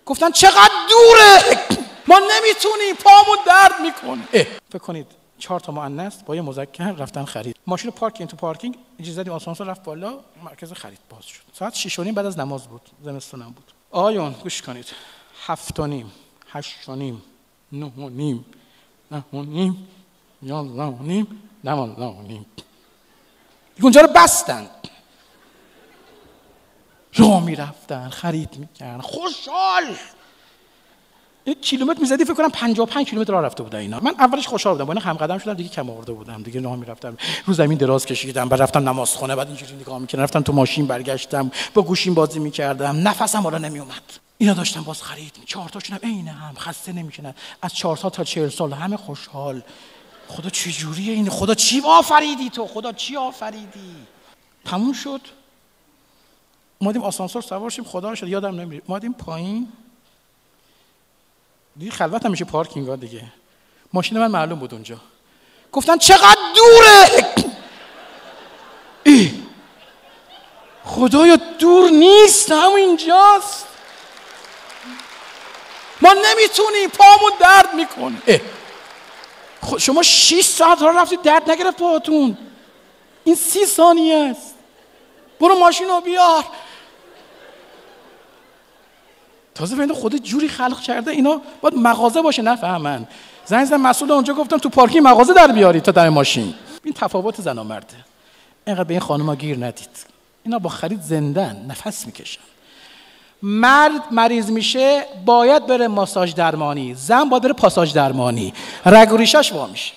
گفتن چقدر دوره، ما نمیتونیم، پامون درد میکنه. فکر کنید 4 تا مؤنث با یه مذکر رفتن خرید. ماشین پارکینگ تو پارکینگ اجازه دادیم، آسانسور رفت بالا، مرکز خرید باز شد. ساعت 6:30 بعد از نماز بود، زمستونم بود. آیون گوش کنید، 7:30 8:30 9:30 9:30 11:30 12:30 اونجا رو بستن، راه میرفتن خرید میکردن خوشحال. 1 کیلومتر میزدی فکر کنم 55 کیلومتر راه رفته بودن اینا. من اولش خوشحال بودم، با اینا هم قدم شدم، دیگه کم آورده بودم، دیگه راه میرفتم، رو زمین دراز کشیدم، بعد رفتم نمازخونه، بعد اینجوری نگاه میکردم، رفتم تو ماشین، برگشتم با گوشیم بازی میکردم، نفسم بالا نمیومد. اینا داشتن باز خرید، 4 تاشون هم عین هم خسته نمیشن، از 4 سال تا 40 سال همه خوشحال. خدا چه جوریه این؟ خدا چی آفریدی تو؟ خدا چی آفریدی؟ تموم شد. اومدیم آسانسور سوار شیم، خدا رو شد یادم نمیره، اومدیم پایین دیگه، خلوت هم میشه پارکینگ ها دیگه. ماشین من معلوم بود اونجا. گفتن چقدر دوره. خدایا دور نیست، همینجاست، ما نمیتونیم، پامون درد میکنه. شما 6 ساعت راه رفتید درد نگرفت پاهاتون، این 30 ثانیه است. برو ماشین رو بیار. تازه ببینید خدا جوری خلق کرده اینا باید مغازه باشه نفهمن. زنگ زدم مسئول اونجا، گفتم تو پارکینگ مغازه در بیارید تا در ماشین. این تفاوت زن و مرده. اینقدر به این خانم‌ها گیر ندید، اینا با خرید زندن، نفس میکشن. مرد مریض میشه باید بره ماساژ درمانی، زن باید بره پاساژ درمانی، رگ و ریشش وا میشه.